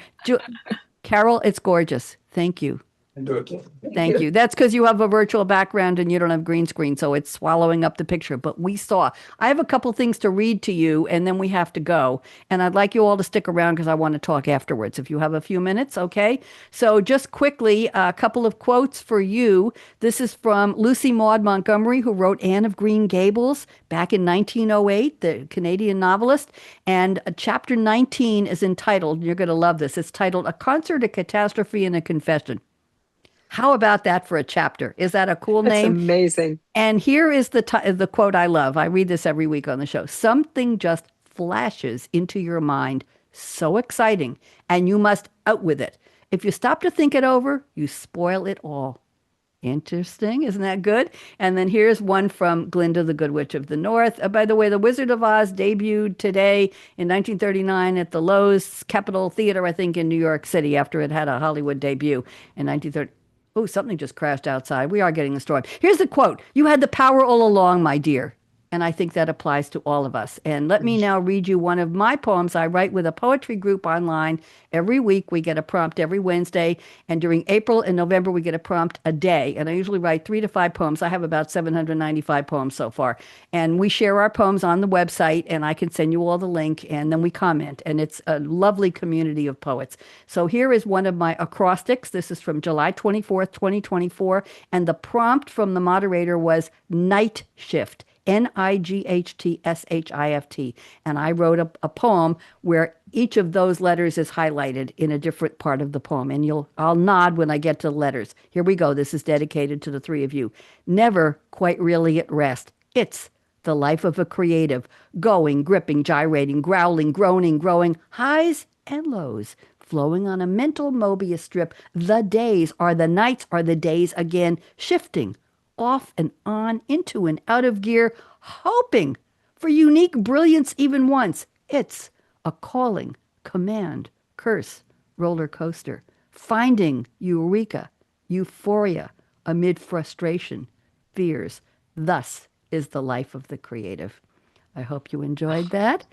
Carol, it's gorgeous. Thank you. Do it. Thank you. That's because you have a virtual background and you don't have green screen, so it's swallowing up the picture. But we saw. I have a couple things to read to you, and then we have to go. And I'd like you all to stick around because I want to talk afterwards. If you have a few minutes, okay? So just quickly, a couple of quotes for you. This is from Lucy Maud Montgomery, who wrote Anne of Green Gables back in 1908, the Canadian novelist. And chapter 19 is entitled, you're going to love this, it's titled A Concert, a Catastrophe, and a Confession. How about that for a chapter? Is that a cool That's name? amazing. And here is the quote I love. I read this every week on the show. Something just flashes into your mind, so exciting, and you must out with it. If you stop to think it over, you spoil it all. Interesting. Isn't that good? And then here's one from Glinda, the Good Witch of the North. By the way, The Wizard of Oz debuted today in 1939 at the Loew's Capitol Theater, I think, in New York City after it had a Hollywood debut in 1930. Oh, something just crashed outside. We are getting a storm. Here's the quote. You had the power all along, my dear. And I think that applies to all of us. And let me now read you one of my poems I write with a poetry group online. Every week we get a prompt every Wednesday. And during April and November, we get a prompt a day. And I usually write 3 to 5 poems. I have about 795 poems so far. And we share our poems on the website, and I can send you all the link, and then we comment. And it's a lovely community of poets. So here is one of my acrostics. This is from July 24th, 2024. And the prompt from the moderator was night shift. NIGHTSHIFT. And I wrote a poem where each of those letters is highlighted in a different part of the poem. And I'll nod when I get to the letters. Here we go. This is dedicated to the 3 of you. Never quite really at rest. It's the life of a creative. Going, gripping, gyrating, growling, groaning, growing, highs and lows, flowing on a mental Mobius strip. The days are the nights are the days again, shifting off and on, into and out of gear, hoping for unique brilliance even once. It's a calling, command, curse, roller coaster, finding eureka, euphoria amid frustration, fears. Thus is the life of the creative. I hope you enjoyed that.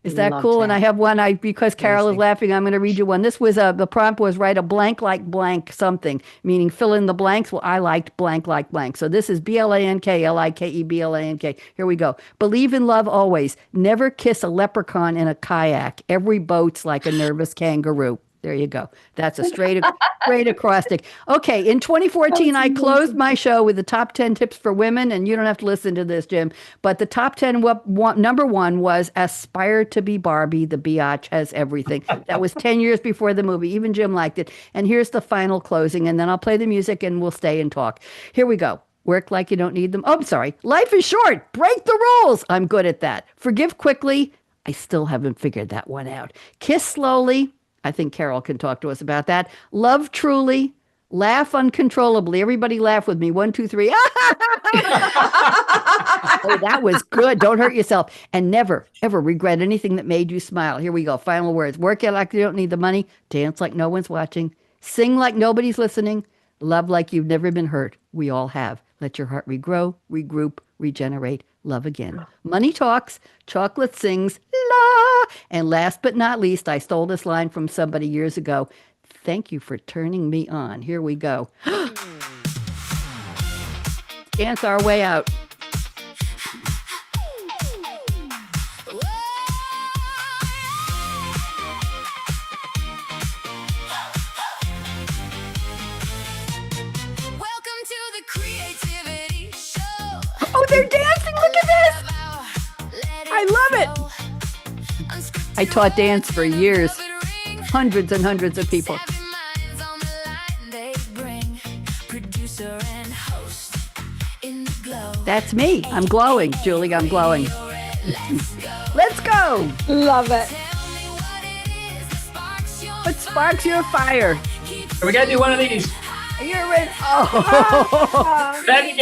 Is that Love cool? that. And I have one, because Carol is Amazing. laughing, I'm going to read you one. This was, the prompt was write a blank like blank something, meaning fill in the blanks. Well, I liked blank like blank. So this is BLANKLIKEBLANK. Here we go. Believe in love always. Never kiss a leprechaun in a kayak. Every boat's like a nervous kangaroo. There you go. That's a straight acrostic. Okay, in 2014, I closed my show with the top 10 tips for women, and you don't have to listen to this, Jim, but the top 10, number 1 was aspire to be Barbie. The biatch has everything. That was 10 years before the movie. Even Jim liked it. And here's the final closing, and then I'll play the music, and we'll stay and talk. Here we go. Work like you don't need them. Oh, I'm sorry. Life is short. Break the rules. I'm good at that. Forgive quickly. I still haven't figured that one out. Kiss slowly. I think Carol can talk to us about that. Love truly. Laugh uncontrollably. Everybody laugh with me. 1, 2, 3. Oh, that was good. Don't hurt yourself. And never, ever regret anything that made you smile. Here we go. Final words. Work it like you don't need the money. Dance like no one's watching. Sing like nobody's listening. Love like you've never been hurt. We all have. Let your heart regrow, regroup, regenerate, love again. Money talks, chocolate sings, la. And last but not least, I stole this line from somebody years ago. Thank you for turning me on. Here we go. Dance our way out. Welcome to the creative. they're dancing. Look at this. I love it. I taught dance for years. Hundreds and hundreds of people. That's me. I'm glowing, Julie. I'm glowing. Let's go. Love it. What sparks your fire? We got to do one of these. You're in. Oh. Back again.